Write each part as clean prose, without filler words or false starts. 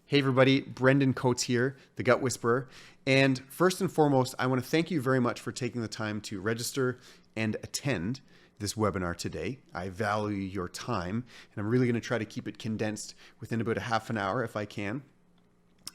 Hey everybody, Brendan Coates here, the Gut Whisperer. And first and foremost, I want to thank you very much for taking the time to register and attend this webinar today. I value your time, and I'm really going to try to keep it condensed within about a half an hour if I can.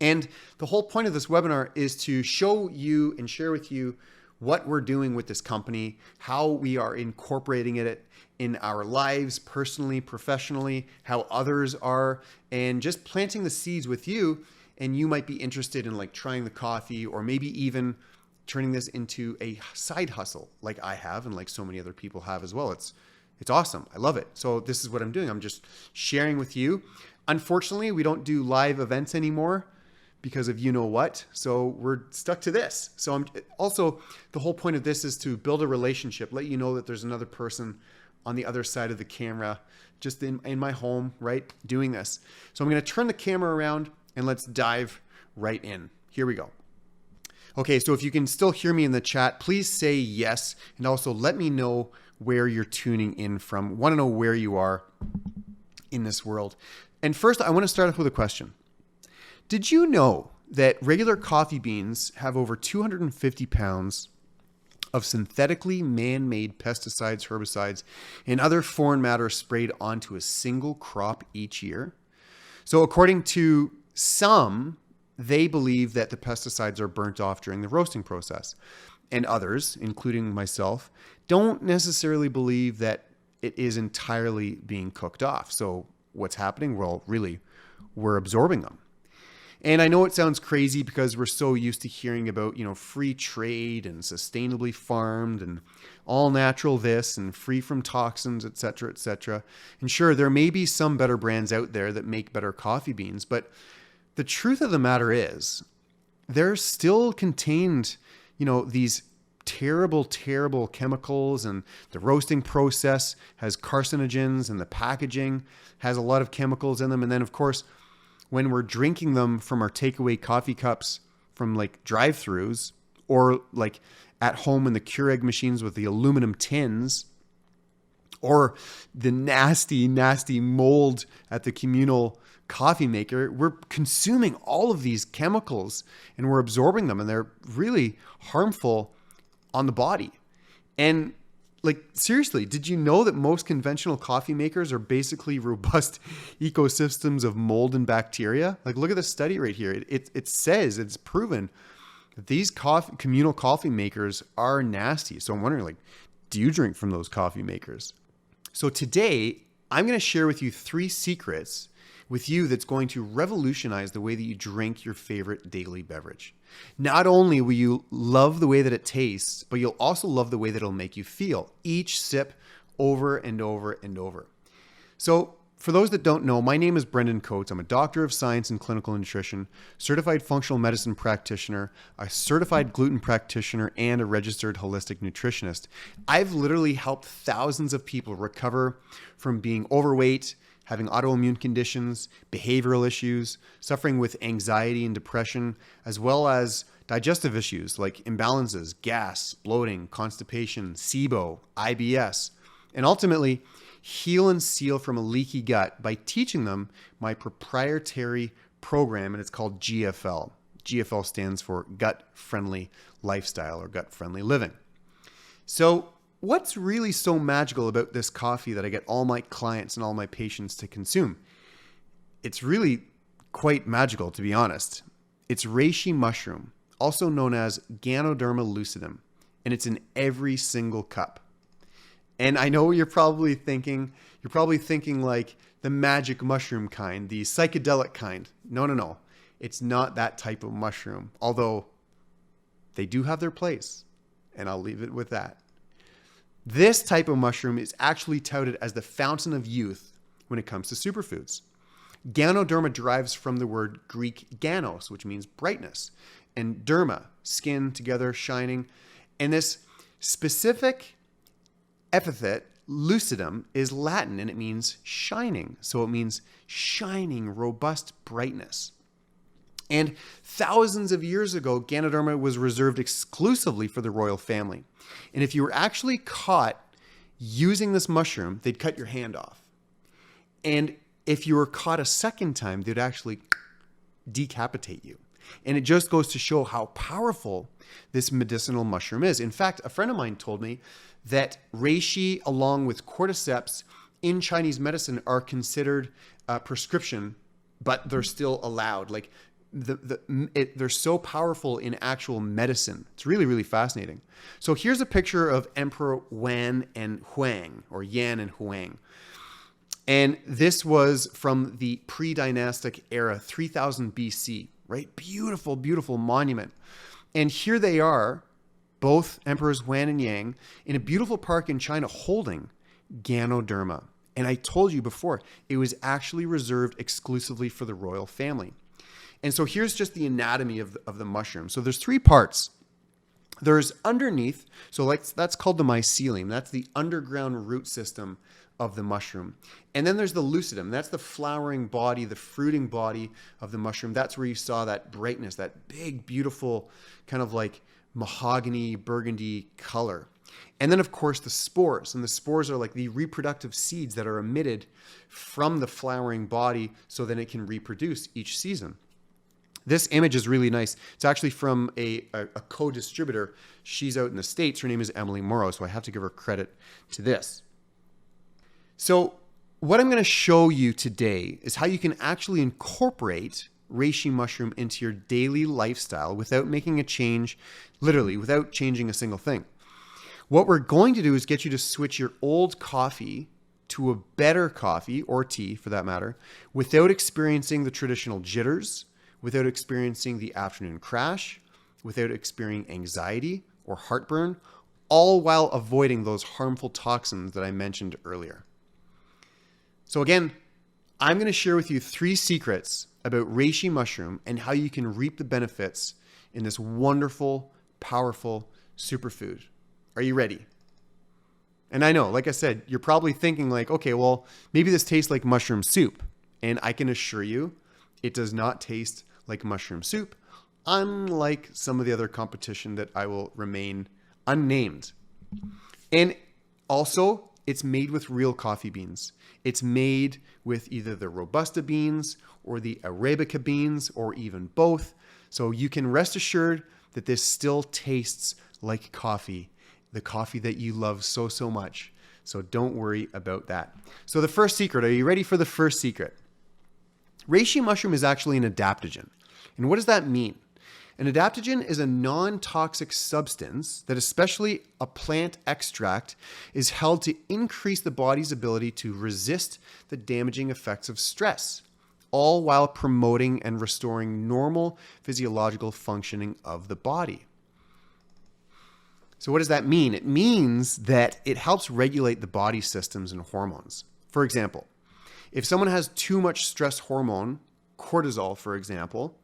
And the whole point of this webinar is to show you and share with you what we're doing with this company, how we are incorporating it in our lives, personally, professionally, how others are, and just planting the seeds with you. And you might be interested in like trying the coffee, or maybe even turning this into a side hustle like I have and like so many other people have as well. It's awesome. I love it. So this is what I'm doing. I'm just sharing with you. Unfortunately, we don't do live events anymore because of you know what. So we're stuck to this. So I'm also, the whole point of this is to build a relationship, let you know that there's another person on the other side of the camera, just in my home, right, doing this. So I'm going to turn the camera around and let's dive right in. Here we go. Okay, so if you can still hear me in the chat, please say yes. And also let me know where you're tuning in from. Want to know where you are in this world. And first, I want to start off with a question. Did you know that regular coffee beans have over 250 pounds of synthetically man-made pesticides, herbicides, and other foreign matter sprayed onto a single crop each year? So according to some, they believe that the pesticides are burnt off during the roasting process. And others, including myself, don't necessarily believe that it is entirely being cooked off. So what's happening? Well, really, we're absorbing them. And I know it sounds crazy because we're so used to hearing about, free trade and sustainably farmed and all natural this and free from toxins, et cetera, et cetera. And sure, there may be some better brands out there that make better coffee beans, but the truth of the matter is they're still contained, these terrible, terrible chemicals, and the roasting process has carcinogens and the packaging has a lot of chemicals in them. And then of course, when we're drinking them from our takeaway coffee cups from like drive-thrus, or like at home in the Keurig machines with the aluminum tins, or the nasty, nasty mold at the communal coffee maker, we're consuming all of these chemicals and we're absorbing them, and they're really harmful on the body. And like, seriously, did you know that most conventional coffee makers are basically robust ecosystems of mold and bacteria? Like, look at the study right here. It says, it's proven that these communal coffee makers are nasty. So I'm wondering, like, do you drink from those coffee makers? So today, I'm going to share with you 3 secrets with you that's going to revolutionize the way that you drink your favorite daily beverage. Not only will you love the way that it tastes, but you'll also love the way that it'll make you feel each sip over and over and over. So for those that don't know, my name is Brendan Coates. I'm a doctor of science in clinical nutrition, certified functional medicine practitioner, a certified gluten practitioner, and a registered holistic nutritionist. I've literally helped thousands of people recover from being overweight, having autoimmune conditions, behavioral issues, suffering with anxiety and depression, as well as digestive issues like imbalances, gas, bloating, constipation, SIBO, IBS, and ultimately heal and seal from a leaky gut by teaching them my proprietary program, and it's called GFL. GFL stands for Gut Friendly Lifestyle, or Gut Friendly Living. So what's really so magical about this coffee that I get all my clients and all my patients to consume? It's really quite magical, to be honest. It's Reishi mushroom, also known as Ganoderma Lucidum, and it's in every single cup. And I know you're probably thinking like the magic mushroom kind, the psychedelic kind. No. It's not that type of mushroom, although they do have their place, and I'll leave it with that. This type of mushroom is actually touted as the fountain of youth when it comes to superfoods. Ganoderma derives from the word Greek ganos, which means brightness, and derma, skin, together, shining. And this specific epithet, lucidum, is Latin, and it means shining. So it means shining, robust brightness. And thousands of years ago, Ganoderma was reserved exclusively for the royal family. And if you were actually caught using this mushroom, they'd cut your hand off. And if you were caught a second time, they'd actually decapitate you. And it just goes to show how powerful this medicinal mushroom is. In fact, a friend of mine told me that reishi along with cordyceps in Chinese medicine are considered prescription, but they're still allowed. Like they're so powerful in actual medicine. It's really, really fascinating. So here's a picture of Emperor Wan and Huang, or Yan and Huang. And this was from the pre-dynastic era, 3000 BC, right? Beautiful, beautiful monument. And here they are, both Emperors Wan and Yang, in a beautiful park in China holding Ganoderma. And I told you before, it was actually reserved exclusively for the royal family. And so here's just the anatomy of the mushroom. So there's three parts. There's underneath, so that's called the mycelium. That's the underground root system of the mushroom. And then there's the lucidum. That's the flowering body, the fruiting body of the mushroom. That's where you saw that brightness, that big, beautiful kind of like mahogany, burgundy color. And then, of course, the spores. And the spores are like the reproductive seeds that are emitted from the flowering body so that it can reproduce each season. This image is really nice. It's actually from a co-distributor. She's out in the States. Her name is Emily Morrow, so I have to give her credit to this. So what I'm going to show you today is how you can actually incorporate reishi mushroom into your daily lifestyle without making a change, literally, without changing a single thing. What we're going to do is get you to switch your old coffee to a better coffee, or tea for that matter, without experiencing the traditional jitters, without experiencing the afternoon crash, without experiencing anxiety or heartburn, all while avoiding those harmful toxins that I mentioned earlier. So again, I'm going to share with you 3 secrets about reishi mushroom and how you can reap the benefits in this wonderful, powerful superfood. Are you ready? And I know, like I said, you're probably thinking like, okay, well, maybe this tastes like mushroom soup. And I can assure you, it does not taste like mushroom soup, unlike some of the other competition that I will remain unnamed. And also, it's made with real coffee beans. It's made with either the Robusta beans or the Arabica beans or even both. So you can rest assured that this still tastes like coffee, the coffee that you love so, so much. So don't worry about that. So the first secret, are you ready for the first secret? Reishi mushroom is actually an adaptogen. And what does that mean? An adaptogen is a non-toxic substance that, especially a plant extract, is held to increase the body's ability to resist the damaging effects of stress, all while promoting and restoring normal physiological functioning of the body. So what does that mean? It means that it helps regulate the body systems and hormones. For example, if someone has too much stress hormone, cortisol, for example,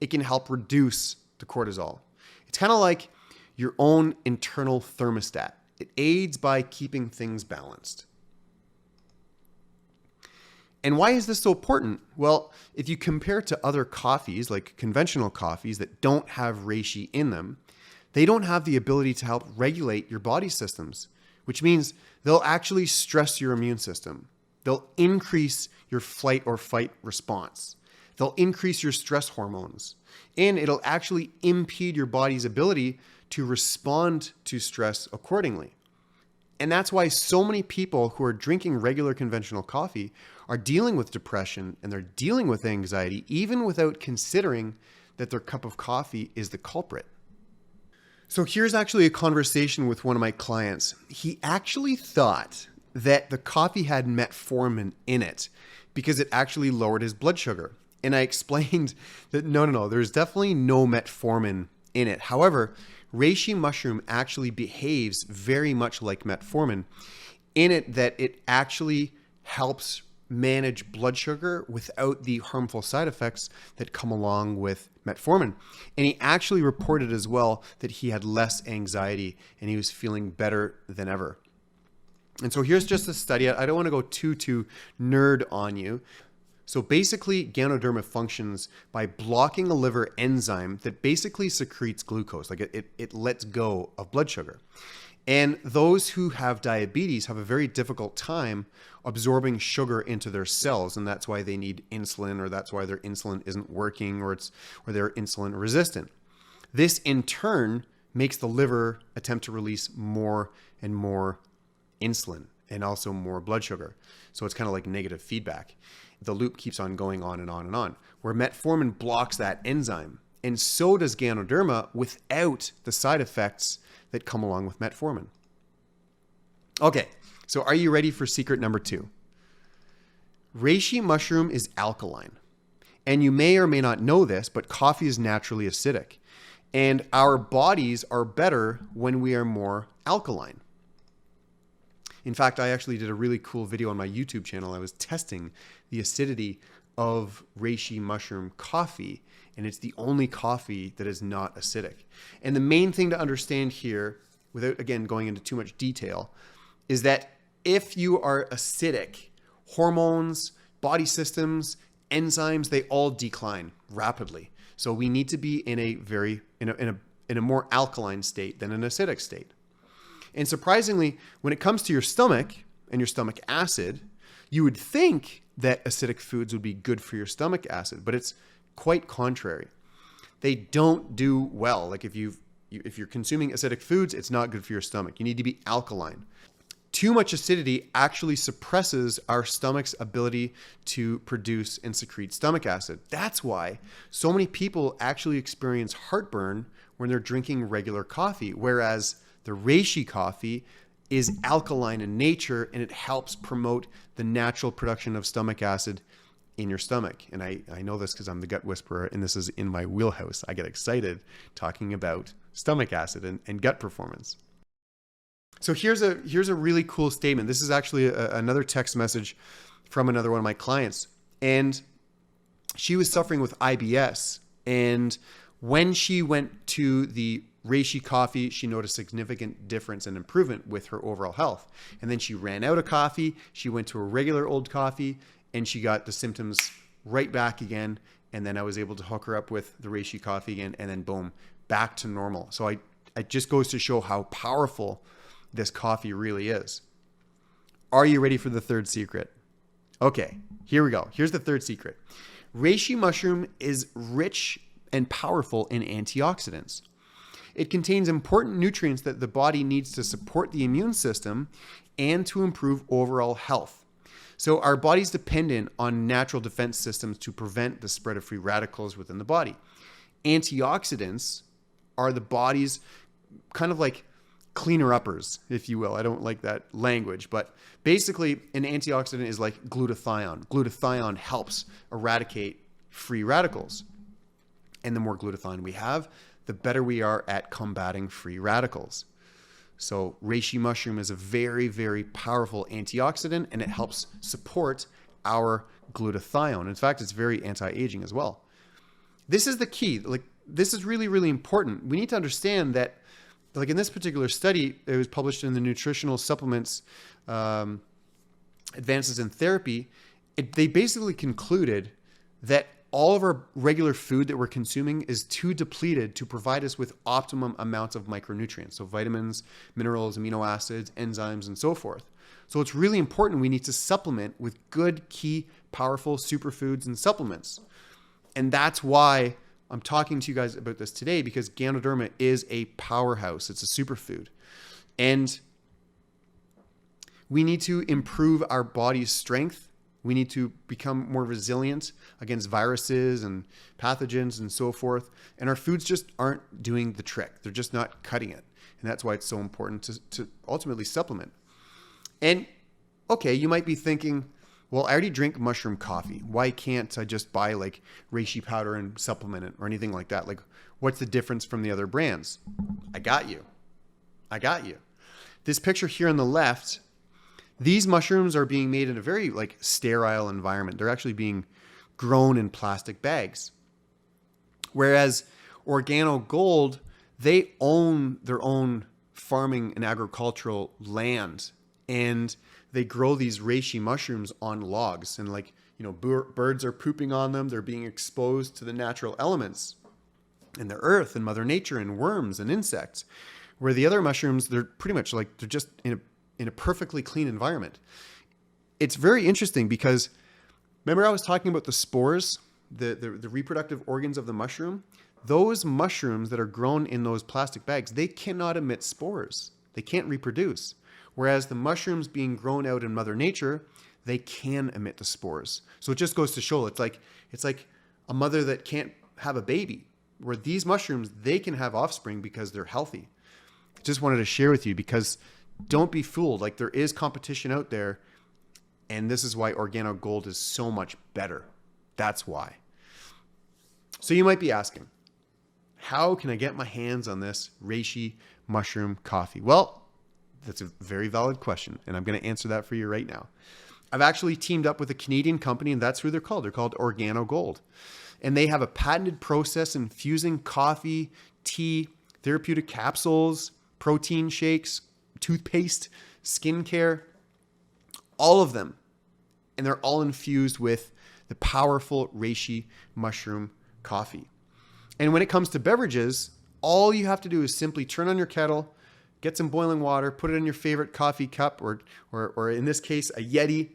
it can help reduce the cortisol. It's kind of like your own internal thermostat. It aids by keeping things balanced. And why is this so important? Well, if you compare it to other coffees, like conventional coffees that don't have reishi in them, they don't have the ability to help regulate your body systems, which means they'll actually stress your immune system. They'll increase your flight or fight response. They'll increase your stress hormones, and it'll actually impede your body's ability to respond to stress accordingly. And that's why so many people who are drinking regular conventional coffee are dealing with depression and they're dealing with anxiety, even without considering that their cup of coffee is the culprit. So here's actually a conversation with one of my clients. He actually thought that the coffee had metformin in it because it actually lowered his blood sugar. And I explained that no, there's definitely no metformin in it. However, reishi mushroom actually behaves very much like metformin in it, that it actually helps manage blood sugar without the harmful side effects that come along with metformin. And he actually reported as well that he had less anxiety and he was feeling better than ever. And so here's just a study. I don't want to go too nerd on you. So basically, Ganoderma functions by blocking a liver enzyme that basically secretes glucose, like it lets go of blood sugar. And those who have diabetes have a very difficult time absorbing sugar into their cells. And that's why they need insulin, or that's why their insulin isn't working, or they're insulin resistant. This in turn makes the liver attempt to release more and more insulin and also more blood sugar. So it's kind of like negative feedback. The loop keeps on going on and on and on, where metformin blocks that enzyme. And so does Ganoderma without the side effects that come along with metformin. Okay, so are you ready for secret number 2? Reishi mushroom is alkaline. And you may or may not know this, but coffee is naturally acidic. And our bodies are better when we are more alkaline. In fact, I actually did a really cool video on my YouTube channel. I was testing the acidity of reishi mushroom coffee, and it's the only coffee that is not acidic. And the main thing to understand here, without again going into too much detail, is that if you are acidic, hormones, body systems, enzymes, they all decline rapidly. So we need to be in a more alkaline state than an acidic state. And surprisingly, when it comes to your stomach and your stomach acid, you would think that acidic foods would be good for your stomach acid, but it's quite contrary. They don't do well. Like if you're consuming acidic foods, it's not good for your stomach. You need to be alkaline. Too much acidity actually suppresses our stomach's ability to produce and secrete stomach acid. That's why so many people actually experience heartburn when they're drinking regular coffee, whereas the reishi coffee is alkaline in nature, and it helps promote the natural production of stomach acid in your stomach. And I know this because I'm the gut whisperer, and this is in my wheelhouse. I get excited talking about stomach acid and gut performance. So here's a really cool statement. This is actually another text message from another one of my clients. And she was suffering with IBS. And when she went to the reishi coffee, she noticed significant difference and improvement with her overall health. And then she ran out of coffee. She went to a regular old coffee, and she got the symptoms right back again. And then I was able to hook her up with the reishi coffee again, and then boom, back to normal. So it just goes to show how powerful this coffee really is. Are you ready for the third secret? Okay, here we go. Here's the third secret. Reishi mushroom is rich and powerful in antioxidants. It contains important nutrients that the body needs to support the immune system and to improve overall health. So our body's dependent on natural defense systems to prevent the spread of free radicals within the body. Antioxidants are the body's kind of like cleaner-uppers, if you will. I don't like that language, but basically an antioxidant is like glutathione. Glutathione helps eradicate free radicals. And the more glutathione we have, the better we are at combating free radicals. So reishi mushroom is a very, very powerful antioxidant, and it helps support our glutathione. In fact, it's very anti-aging as well. This is the key. Like, this is really, really important. We need to understand that, like in this particular study, it was published in the Nutritional Supplements Advances in Therapy. They basically concluded that all of our regular food that we're consuming is too depleted to provide us with optimum amounts of micronutrients. So vitamins, minerals, amino acids, enzymes, and so forth. So it's really important we need to supplement with good, key, powerful superfoods and supplements. And that's why I'm talking to you guys about this today, because Ganoderma is a powerhouse. It's a superfood. And we need to improve our body's strength. We need to become more resilient against viruses and pathogens and so forth. And our foods just aren't doing the trick. They're just not cutting it. And that's why it's so important to ultimately supplement. And okay, you might be thinking, well, I already drink mushroom coffee. Why can't I just buy like reishi powder and supplement it or anything like that? Like, what's the difference from the other brands? I got you. This picture here on the left, these mushrooms are being made in a very like sterile environment. They're actually being grown in plastic bags. Whereas Organo Gold, they own their own farming and agricultural land, and they grow these reishi mushrooms on logs, and like, you know, birds are pooping on them. They're being exposed to the natural elements and the earth and Mother Nature and worms and insects. where the other mushrooms, they're pretty much like, they're just in a perfectly clean environment. It's very interesting because remember I was talking about the spores, the reproductive organs of the mushroom? Those mushrooms that are grown in those plastic bags, they cannot emit spores. They can't reproduce. Whereas the mushrooms being grown out in Mother Nature, they can emit the spores. So it just goes to show it's like a mother that can't have a baby, where these mushrooms, they can have offspring because they're healthy. Just wanted to share with you because don't be fooled. Like, there is competition out there, and this is why Organo Gold is so much better. That's why. So you might be asking, how can I get my hands on this Reishi mushroom coffee? Well, that's a very valid question, and I'm going to answer that for you right now. I've actually teamed up with a Canadian company, and that's who they're called. They're called Organo Gold. And they have a patented process infusing coffee, tea, therapeutic capsules, protein shakes, toothpaste, skincare, all of them. And they're all infused with the powerful Reishi mushroom coffee. And when it comes to beverages, all you have to do is simply turn on your kettle, get some boiling water, put it in your favorite coffee cup, or in this case, a Yeti.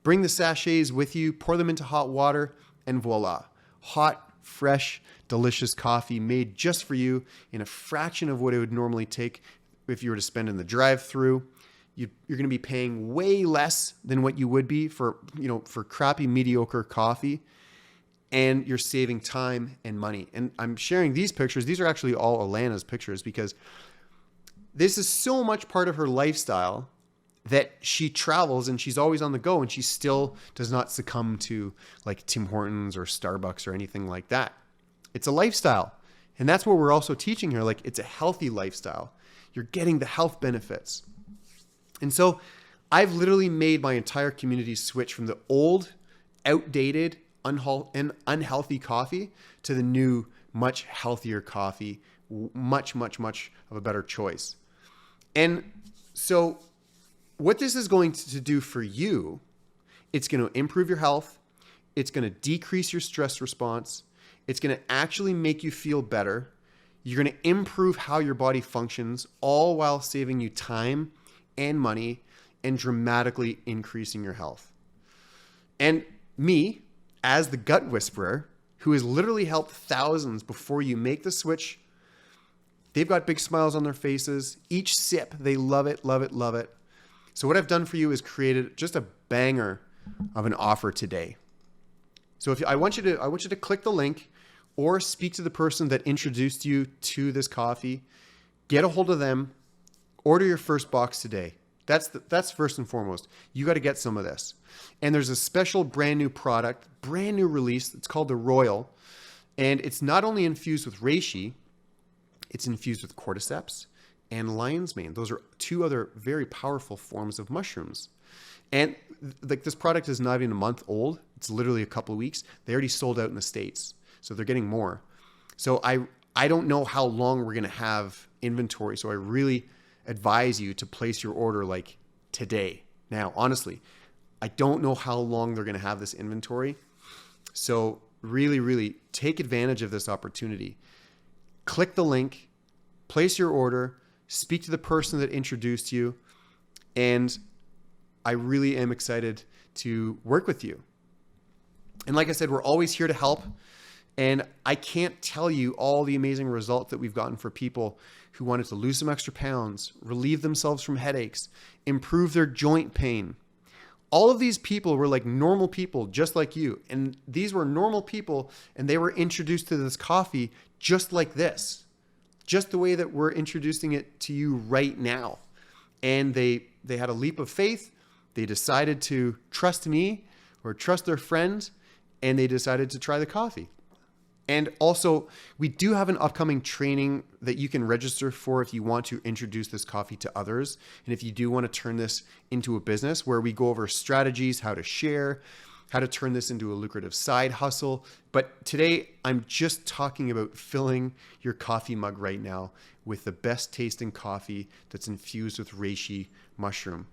Bring the sachets with you, pour them into hot water, and voila. Hot, fresh, delicious coffee made just for you in a fraction of what it would normally take if you were to spend in the drive-thru. You're going to be paying way less than what you would be for crappy, mediocre coffee. And you're saving time and money. And I'm sharing these pictures. These are actually all Alana's pictures because this is so much part of her lifestyle that she travels and she's always on the go, and she still does not succumb to like Tim Hortons or Starbucks or anything like that. It's a lifestyle. And that's what we're also teaching her. Like, it's a healthy lifestyle. You're getting the health benefits. And so I've literally made my entire community switch from the old, outdated, unhealthy coffee to the new, much healthier coffee, much, much, much of a better choice. And so what this is going to do for you, it's going to improve your health. It's going to decrease your stress response. It's going to actually make you feel better. You're going to improve how your body functions, all while saving you time and money and dramatically increasing your health. And me, as the gut whisperer, who has literally helped thousands before you make the switch, they've got big smiles on their faces. Each sip, they love it, love it, love it. So what I've done for you is created just a banger of an offer today. So I want you to click the link or speak to the person that introduced you to this coffee. Get a hold of them. Order your first box today. That's first and foremost. You got to get some of this. And there's a special brand new product, brand new release. It's called the Royal. And it's not only infused with reishi, it's infused with cordyceps and lion's mane. Those are two other very powerful forms of mushrooms. And like, this product is not even a month old. It's literally a couple of weeks. They already sold out in the States. So they're getting more. So I don't know how long we're going to have inventory. So I really advise you to place your order like today. Now, honestly, I don't know how long they're going to have this inventory. So really, really take advantage of this opportunity. Click the link, place your order, speak to the person that introduced you, and I really am excited to work with you. And like I said, we're always here to help. And I can't tell you all the amazing results that we've gotten for people who wanted to lose some extra pounds, relieve themselves from headaches, improve their joint pain. All of these people were like normal people, just like you. And these were normal people, and they were introduced to this coffee just like this, just the way that we're introducing it to you right now. And they had a leap of faith. They decided to trust me or trust their friend, and they decided to try the coffee. And also, we do have an upcoming training that you can register for if you want to introduce this coffee to others. And if you do want to turn this into a business, where we go over strategies, how to share, how to turn this into a lucrative side hustle. But today, I'm just talking about filling your coffee mug right now with the best tasting coffee that's infused with reishi mushroom.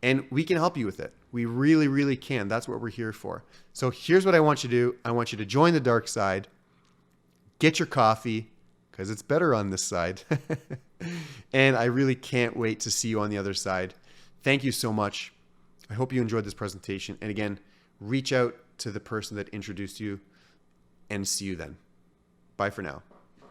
And we can help you with it. We really, really can. That's what we're here for. So here's what I want you to do. I want you to join the dark side. Get your coffee, because it's better on this side. And I really can't wait to see you on the other side. Thank you so much. I hope you enjoyed this presentation. And again, reach out to the person that introduced you, and see you then. Bye for now.